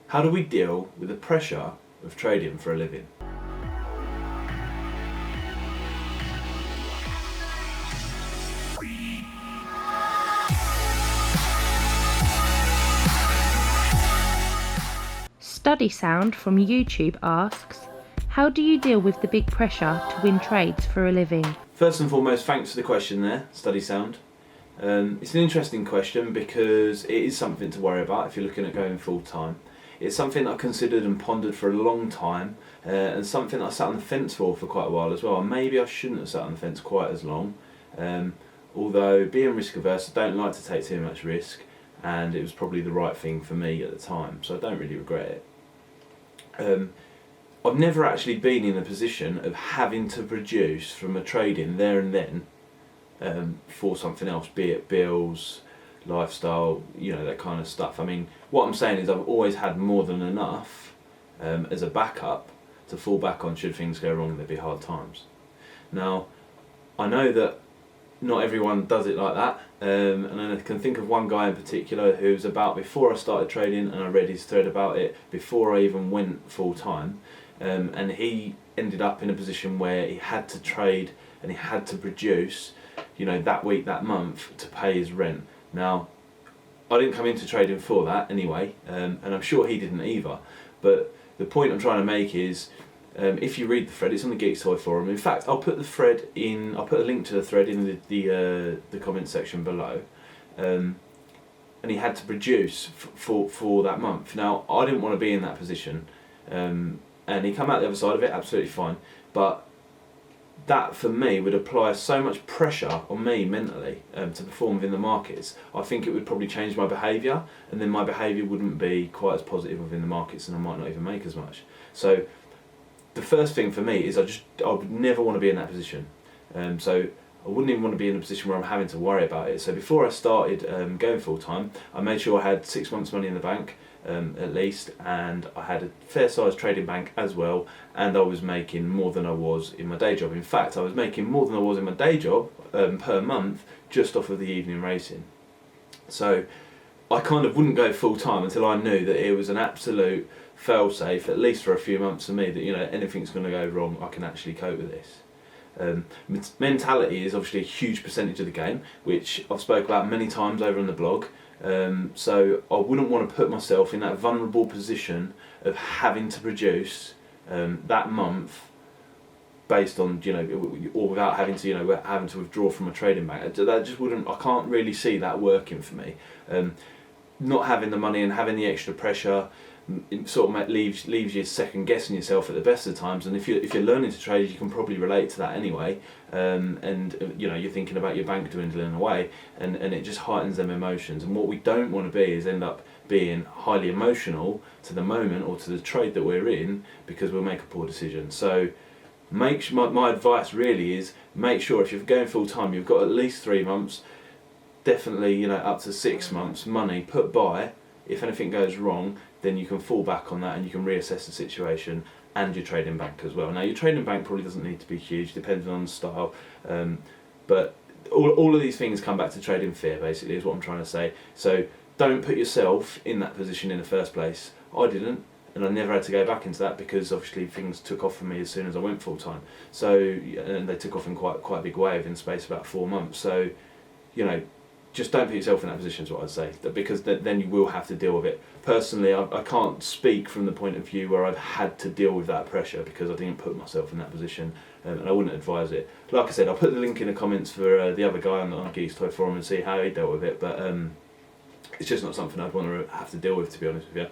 How do we deal with the pressure of trading for a living? Study Sound from YouTube asks, how do you deal with the big pressure to win trades for a living? First and foremost, thanks for the question there, Study Sound. It's an interesting question because it is something to worry about if you're looking at going full time. It's something that I considered and pondered for a long time, and something that I sat on the fence for quite a while as well. And maybe I shouldn't have sat on the fence quite as long. Although being risk averse, I don't like to take too much risk, and it was probably the right thing for me at the time, so I don't really regret it. I've never actually been in a position of having to produce from a trade-in there and then for something else, be it bills, lifestyle, that kind of stuff. I mean, what I'm saying is I've always had more than enough as a backup to fall back on should things go wrong and there be hard times. Now, I know that not everyone does it like that, and I can think of one guy in particular who's about before I started trading, and I read his thread about it before I even went full time, and he ended up in a position where he had to trade and he had to produce, that week, that month to pay his rent. Now, I didn't come into trading for that anyway, and I'm sure he didn't either, but the point I'm trying to make is, if you read the thread, it's on the Geeks Toy forum. In fact, I'll put a link to the thread in the comment section below. And he had to produce for that month. Now, I didn't want to be in that position, and he came out the other side of it absolutely fine. But that for me would apply so much pressure on me mentally to perform within the markets. I think it would probably change my behaviour, and then my behaviour wouldn't be quite as positive within the markets, and I might not even make as much. So the first thing for me is I would never want to be in that position. So I wouldn't even want to be in a position where I'm having to worry about it. So before I started going full time, I made sure I had 6 months' money in the bank at least, and I had a fair sized trading bank as well, and I was making more than I was in my day job. In fact, I was making more than I was in my day job per month just off of the evening racing. So I kind of wouldn't go full time until I knew that it was an absolute fail-safe, at least for a few months for me, that anything's going to go wrong, I can actually cope with this. Mentality is obviously a huge percentage of the game, which I've spoke about many times over on the blog. So I wouldn't want to put myself in that vulnerable position of having to produce that month based on or without having to withdraw from a trading bank. That just wouldn't. I can't really see that working for me. Not having the money and having the extra pressure, it sort of leaves you second guessing yourself at the best of times. And if you're learning to trade, you can probably relate to that anyway. And you're thinking about your bank dwindling away, and it just heightens them emotions. And what we don't want to be is end up being highly emotional to the moment or to the trade that we're in, because we'll make a poor decision. So my advice really is, make sure if you're going full time, you've got at least 3 months, definitely up to 6 months money put by. If anything goes wrong, then you can fall back on that and you can reassess the situation, and your trading bank as well. Now, your trading bank probably doesn't need to be huge, depending on the style, but all of these things come back to trading fear, basically, is what I'm trying to say. So don't put yourself in that position in the first place. I didn't, and I never had to go back into that, because obviously things took off for me as soon as I went full time. So, and they took off in quite a big way within the space of about 4 months. So, just don't put yourself in that position is what I'd say, because then you will have to deal with it. Personally, I can't speak from the point of view where I've had to deal with that pressure, because I didn't put myself in that position, and I wouldn't advise it. Like I said, I'll put the link in the comments for the other guy on the Geeks Toy forum and see how he dealt with it, but it's just not something I'd want to have to deal with, to be honest with you.